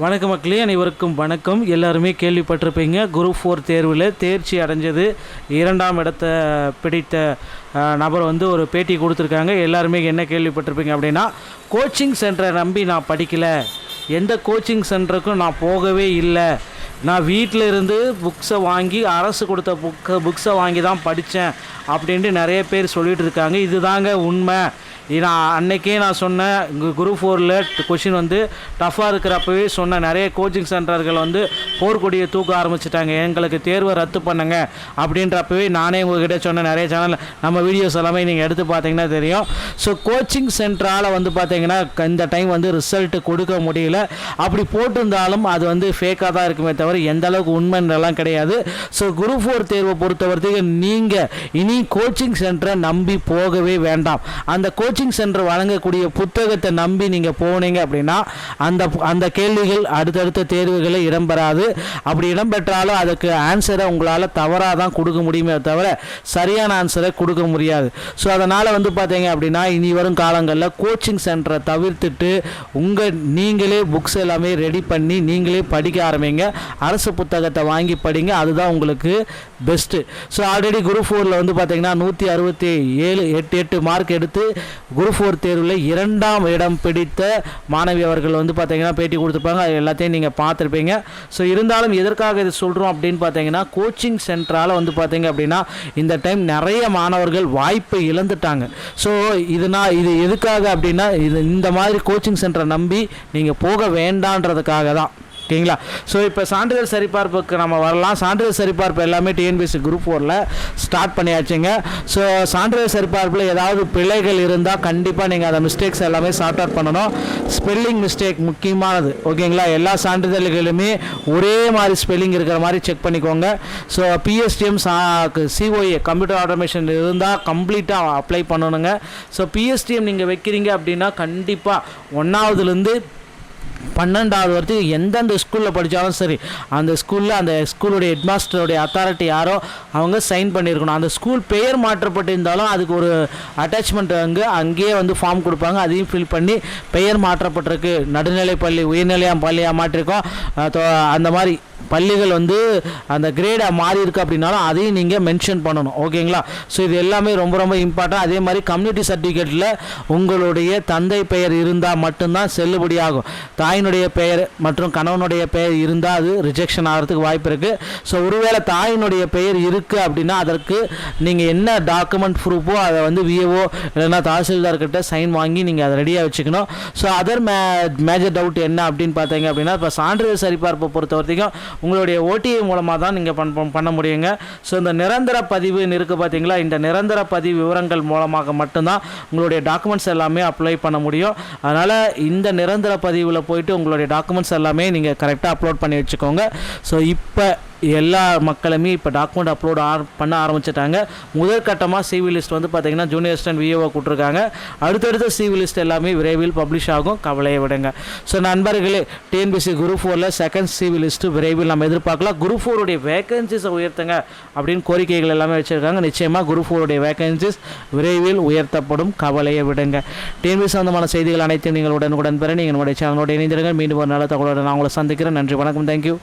வணக்கம் மக்களே, அனைவருக்கும் வணக்கம். எல்லாருமே கேள்விப்பட்டிருப்பீங்க, குரூப் 4 தேர்வில் தேர்ச்சி அடைஞ்சது 2ஆம் இடத்தை பிடித்த நபர் ஒரு பேட்டி கொடுத்துருக்காங்க. எல்லாருமே என்ன கேள்விப்பட்டிருப்பீங்க அப்படின்னா, கோச்சிங் சென்டரை நம்பி நான் படிக்கலை, எந்த கோச்சிங் சென்டருக்கும் நான் போகவே இல்லை, நான் வீட்டில் இருந்து புக்ஸை வாங்கி அரசு கொடுத்த புக்ஸை வாங்கி தான் படித்தேன் அப்படின்ட்டு நிறைய பேர் சொல்லிகிட்டு இருக்காங்க. இதுதாங்க உண்மை. நான் அன்றைக்கே நான் சொன்னேன், குரூப் 4ல் கொஷின் டஃப்பாக இருக்கிறப்பவே சொன்ன நிறைய கோச்சிங் சென்டர்கள் போர்க்கொடியை தூக்க ஆரம்பிச்சிட்டாங்க, எங்களுக்கு தேர்வை ரத்து பண்ணுங்க அப்படின்றப்பவே நானே உங்கள்கிட்ட சொன்ன நிறைய சேனல் நம்ம வீடியோஸ் எல்லாமே நீங்கள் எடுத்து பார்த்தீங்கன்னா தெரியும். ஸோ கோச்சிங் சென்டரால் பார்த்தீங்கன்னா இந்த டைம் ரிசல்ட்டு கொடுக்க முடியல. அப்படி போட்டிருந்தாலும் அது ஃபேக்காக தான் இருக்குமே தவிர எந்த அளவுக்கு உண்மைன்றெல்லாம் கிடையாது. ஸோ குரூப் 4 தேர்வை பொறுத்தவரைக்கும் நீங்கள் இனி கோச்சிங் சென்டரை நம்பி போகவே வேண்டாம். அந்த கோச்சிங் சென்டர் வழங்கக்கூடிய புத்தகத்தை நம்பி நீங்கள் போனீங்க அப்படின்னா அந்த கேள்விகள் அடுத்தடுத்த தேர்வுகளை இடம்பெறாது. அப்படி இடம்பெற்றாலும் அதுக்கு ஆன்சரை உங்களால் தவறாக தான் கொடுக்க முடியுமே தவிர சரியான ஆன்சரை கொடுக்க முடியாது. ஸோ அதனால் பார்த்தீங்க அப்படின்னா இனி வரும் காலங்களில் கோச்சிங் சென்டரை தவிர்த்துட்டு நீங்களே புக்ஸ் எல்லாமே ரெடி பண்ணி நீங்களே படிக்க ஆரம்பிங்க. அரசு புத்தகத்தை வாங்கி படிங்க, அதுதான் உங்களுக்கு பெஸ்ட்டு. ஸோ ஆல்ரெடி குரூப் 4ல் பார்த்தீங்கன்னா 167 மார்க் எடுத்து குரூப் 4 தேர்வில் 2ஆம் இடம் பிடித்த மாணவி அவர்கள் பார்த்தீங்கன்னா பேட்டி கொடுத்துருப்பாங்க. அது எல்லாத்தையும் நீங்கள் பார்த்துருப்பீங்க. ஸோ இருந்தாலும் எதற்காக இது சொல்கிறோம் அப்படின்னு பார்த்தீங்கன்னா, கோச்சிங் சென்டரால் பார்த்தீங்க அப்படின்னா இந்த டைம் நிறைய மாணவர்கள் வாய்ப்பை இழந்துட்டாங்க. ஸோ இது எதுக்காக அப்படின்னா, இந்த மாதிரி கோச்சிங் சென்டரை நம்பி நீங்கள் போக வேண்டான்றதுக்காக தான். ஓகேங்களா? ஸோ இப்போ சான்றிதழ் சரிபார்ப்புக்கு நம்ம வரலாம். சான்றிதழ் சரிபார்ப்பு எல்லாமே டிஎன்பிஎஸ்சி குரூப் 4ல் ஸ்டார்ட் பண்ணியாச்சுங்க. ஸோ சான்றிதழ் சரிபார்ப்பில் ஏதாவது பிழைகள் இருந்தால் கண்டிப்பாக நீங்கள் அந்த மிஸ்டேக்ஸ் எல்லாமே சார்ட் அவுட் பண்ணணும். ஸ்பெல்லிங் மிஸ்டேக் முக்கியமானது. ஓகேங்களா? எல்லா சான்றிதழ்களுமே ஒரே மாதிரி ஸ்பெல்லிங் இருக்கிற மாதிரி செக் பண்ணிக்கோங்க. So PSTM COA computer automation இருந்தால் கம்ப்ளீட்டாக அப்ளை பண்ணணுங்க. ஸோ பிஎஸ்டிஎம் நீங்கள் வைக்கிறீங்க அப்படின்னா கண்டிப்பாக 1ஆவதுலேருந்து 12ஆவது வரைக்கும் எந்தெந்த ஸ்கூலில் படித்தாலும் சரி, அந்த ஸ்கூலுடைய ஹெட்மாஸ்டருடைய அத்தாரிட்டி யாரோ அவங்க சைன் பண்ணியிருக்கணும். அந்த ஸ்கூல் பெயர் மாற்றப்பட்டிருந்தாலும் அதுக்கு ஒரு அட்டாச்மெண்ட் அங்கேயே ஃபார்ம் கொடுப்பாங்க. அதையும் ஃபில் பண்ணி பெயர் மாற்றப்பட்டிருக்கு, நடுநிலை பள்ளி உயர்நிலையாக பள்ளியாக மாற்றிருக்கோம், அந்த மாதிரி பள்ளிகள் அந்த கிரேடாக மாறி இருக்குது அப்படின்னாலும் அதையும் நீங்கள் மென்ஷன் பண்ணணும். ஓகேங்களா? ஸோ இது எல்லாமே ரொம்ப ரொம்ப இம்பார்ட்டன்ட். அதே மாதிரி கம்யூனிட்டி சர்டிஃபிகேட்டில் உங்களுடைய தந்தை பெயர் இருந்தால் மட்டும்தான் செல்லுபடியாகும். தாயினுடைய பெயர் மற்றும் கணவனுடைய பெயர் இருந்தால் அது ரிஜெக்ஷன் ஆகிறதுக்கு வாய்ப்பு இருக்குது. ஸோ ஒருவேளை தாயினுடைய பெயர் இருக்குது அப்படின்னா அதற்கு நீங்கள் என்ன டாக்குமெண்ட் ப்ரூஃபோ அதை விஏஓ இல்லைன்னா தாசில்தார்கிட்ட சைன் வாங்கி நீங்கள் அதை ரெடியாக வச்சுக்கணும். ஸோ அதர் மேஜர் டவுட் என்ன அப்படின்னு பார்த்தீங்க அப்படின்னா, இப்போ சான்றிதழ் சரிபார்ப்பை பொறுத்த வரைக்கும் உங்களுடைய ஓடிஐ மூலமாக தான் நீங்கள் பண்ண முடியுங்க. ஸோ இந்த நிரந்தர பதிவு இருக்குது பார்த்தீங்களா, இந்த நிரந்தர பதிவு விவரங்கள் மூலமாக மட்டும்தான் உங்களுடைய டாக்குமெண்ட்ஸ் எல்லாமே அப்ளை பண்ண முடியும். அதனால் இந்த நிரந்தர பதிவில் போயிட்டு உங்களுடைய டாக்குமெண்ட்ஸ் எல்லாமே நீங்கள் கரெக்டாக அப்லோட் பண்ணி வச்சுக்கோங்க. ஸோ இப்போ எல்லா மக்களுமே இப்போ டாக்குமெண்ட் அப்லோட் பண்ண ஆரம்பிச்சிட்டாங்க. முதற்கட்டமாக சிவி லிஸ்ட் பார்த்தீங்கன்னா ஜூனியர் அசிஸ்டன்ட் விஏஓ கூட்டிருக்காங்க. அடுத்தடுத்த சிவி லிஸ்ட் எல்லாமே விரைவில் பப்ளிஷ் ஆகும், கவலையை விடுங்க. ஸோ நண்பர்களே, டிஎன்பிஎஸ்சி குரூப் 4ல் செகண்ட் சிவி லிஸ்ட்டு விரைவில் நம்ம எதிர்பார்க்கலாம். குரூப் 4 வேகன்சிஸை உயர்த்துங்க அப்படின்னு கோரிக்கைகள் எல்லாமே வச்சுருக்காங்க. நிச்சயமாக குரூப் 4 வேகன்சிஸ் விரைவில் உயர்த்தப்படும், கவலையை விடுங்க. டிஎன்பிஎஸ்சி சம்பந்தமான செய்திகள் அனைத்தையும் நீங்கள் உடனுக்குடன் பெற நீங்கள் நம்முடைய சேனலோட இணைந்திருங்கள். மீண்டும் ஒரு நல்ல தகவலோடு நான் உங்களை சந்திக்கிறேன். நன்றி, வணக்கம், தேங்க்யூ.